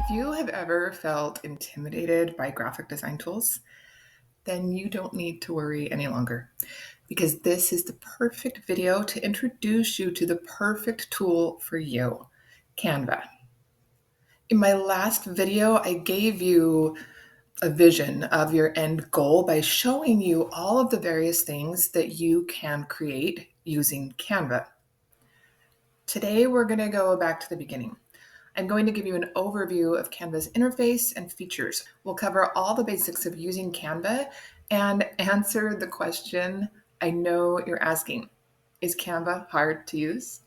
If you have ever felt intimidated by graphic design tools, then you don't need to worry any longer, because this is the perfect video to introduce you to the perfect tool for you, Canva. In my last video, I gave you a vision of your end goal by showing you all of the various things that you can create using Canva. Today, we're going to go back to the beginning. I'm going to give you an overview of Canva's interface and features. We'll cover all the basics of using Canva and answer the question I know you're asking. Is Canva hard to use?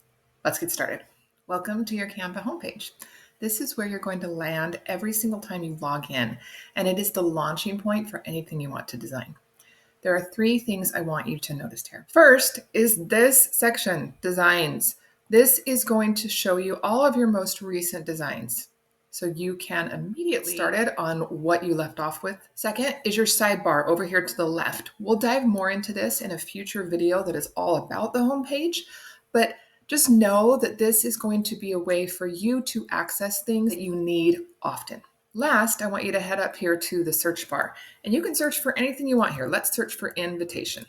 Let's get started. Welcome to your Canva homepage. This is where you're going to land every single time you log in, and it is the launching point for anything you want to design. There are 3 things I want you to notice here. First is this section, Designs. This is going to show you all of your most recent designs, so you can immediately get started on what you left off with. Second is your sidebar over here to the left. We'll dive more into this in a future video that is all about the homepage, but just know that this is going to be a way for you to access things that you need often. Last, I want you to head up here to the search bar, and you can search for anything you want here. Let's search for invitation.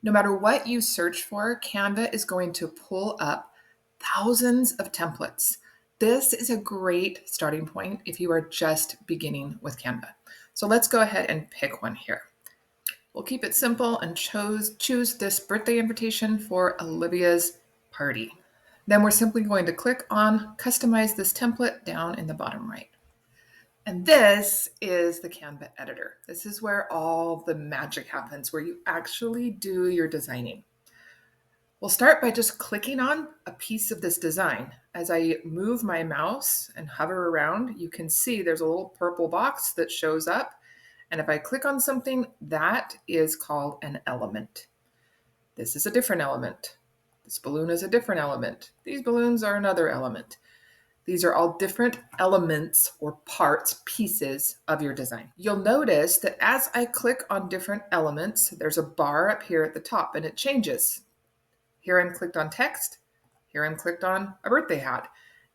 No matter what you search for, Canva is going to pull up thousands of templates. This is a great starting point if you are just beginning with Canva. So let's go ahead and pick one here. We'll keep it simple and choose this birthday invitation for Olivia's party. Then we're simply going to click on Customize this template down in the bottom right. And this is the Canva Editor. This is where all the magic happens, where you actually do your designing. We'll start by just clicking on a piece of this design. As I move my mouse and hover around, you can see there's a little purple box that shows up. And if I click on something, that is called an element. This is a different element. This balloon is a different element. These balloons are another element. These are all different elements or parts, pieces of your design. You'll notice that as I click on different elements, there's a bar up here at the top and it changes. Here I'm clicked on text. Here I'm clicked on a birthday hat.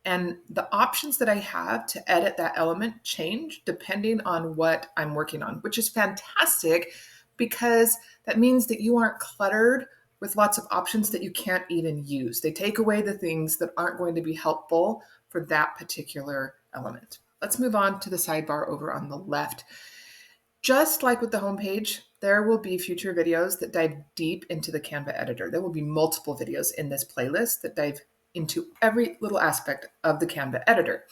And the options that I have to edit that element change depending on what I'm working on, which is fantastic because that means that you aren't cluttered with lots of options that you can't even use. They take away the things that aren't going to be helpful for that particular element. Let's move on to the sidebar over on the left. Just like with the homepage, there will be future videos that dive deep into the Canva editor. There will be multiple videos in this playlist that dive into every little aspect of the Canva editor.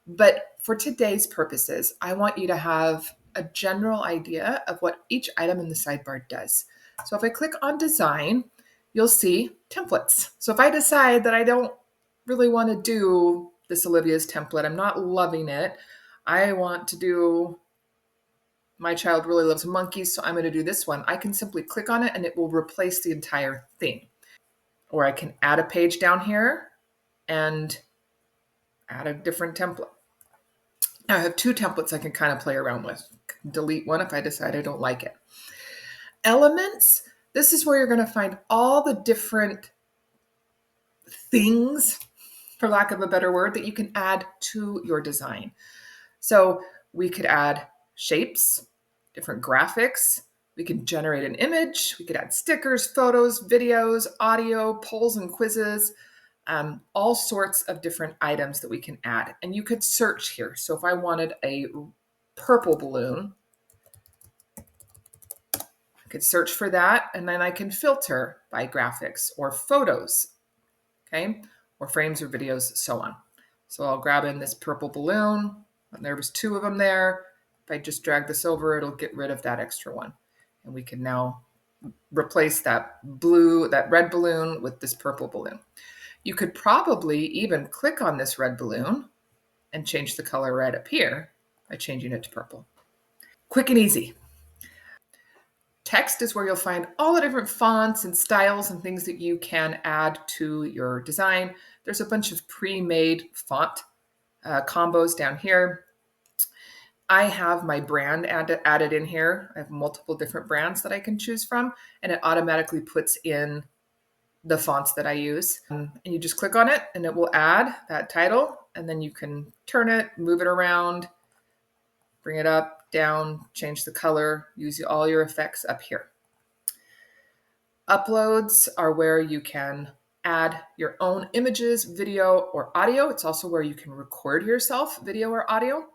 But for today's purposes, I want you to have a general idea of what each item in the sidebar does. So if I click on design, you'll see templates. So if I decide that I don't really want to do this Olivia's template, I'm not loving it, I want to do my child really loves monkeys, so I'm going to do this one. I can simply click on it and it will replace the entire thing. Or I can add a page down here and add a different template. Now I have 2 templates I can kind of play around with. Delete one if I decide I don't like it. Elements, this is where you're going to find all the different things, for lack of a better word, that you can add to your design. So we could add shapes, different graphics. We can generate an image. We could add stickers, photos, videos, audio, polls and quizzes, all sorts of different items that we can add. And you could search here. So if I wanted a purple balloon, I could search for that, and then I can filter by graphics or photos, okay, or frames or videos, so on. So I'll grab in this purple balloon, and there was 2 of them there. If I just drag this over, it'll get rid of that extra one. And we can now replace that red balloon with this purple balloon. You could probably even click on this red balloon and change the color right up here by changing it to purple. Quick and easy. Text is where you'll find all the different fonts and styles and things that you can add to your design. There's a bunch of pre-made font combos down here. I have my brand added in here. I have multiple different brands that I can choose from, and it automatically puts in the fonts that I use. And you just click on it and it will add that title and then you can turn it, move it around, bring it up, down, change the color, use all your effects up here. Uploads are where you can add your own images, video, or audio. It's also where you can record yourself, video or audio.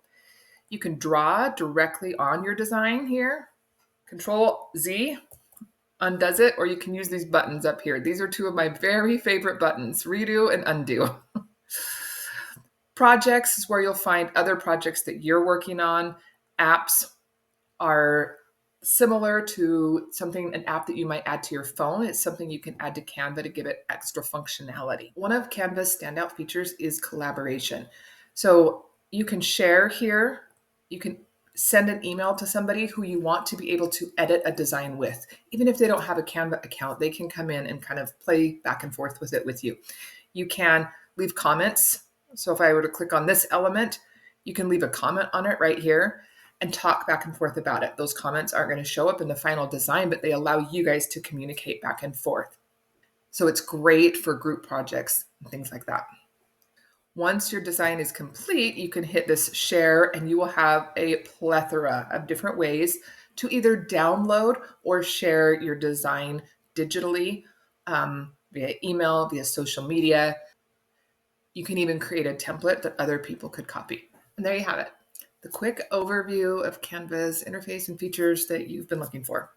You can draw directly on your design here. Control Z undoes it, or you can use these buttons up here. These are two of my very favorite buttons, redo and undo. Projects is where you'll find other projects that you're working on. Apps are similar to an app that you might add to your phone. It's something you can add to Canva to give it extra functionality. One of Canva's standout features is collaboration. So you can share here. You can send an email to somebody who you want to be able to edit a design with. Even if they don't have a Canva account, they can come in and kind of play back and forth with it with you. You can leave comments. So if I were to click on this element, you can leave a comment on it right here and talk back and forth about it. Those comments aren't going to show up in the final design, but they allow you guys to communicate back and forth. So it's great for group projects and things like that. Once your design is complete, you can hit this share and you will have a plethora of different ways to either download or share your design digitally via email, via social media. You can even create a template that other people could copy. And there you have it. The quick overview of Canva's interface and features that you've been looking for.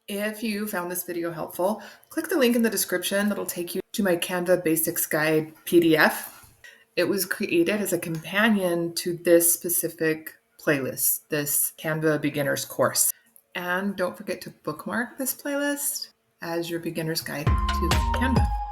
If you found this video helpful, click the link in the description that'll take you to my Canva Basics Guide PDF. It was created as a companion to this specific playlist, this Canva Beginners course. And don't forget to bookmark this playlist as your beginner's guide to Canva.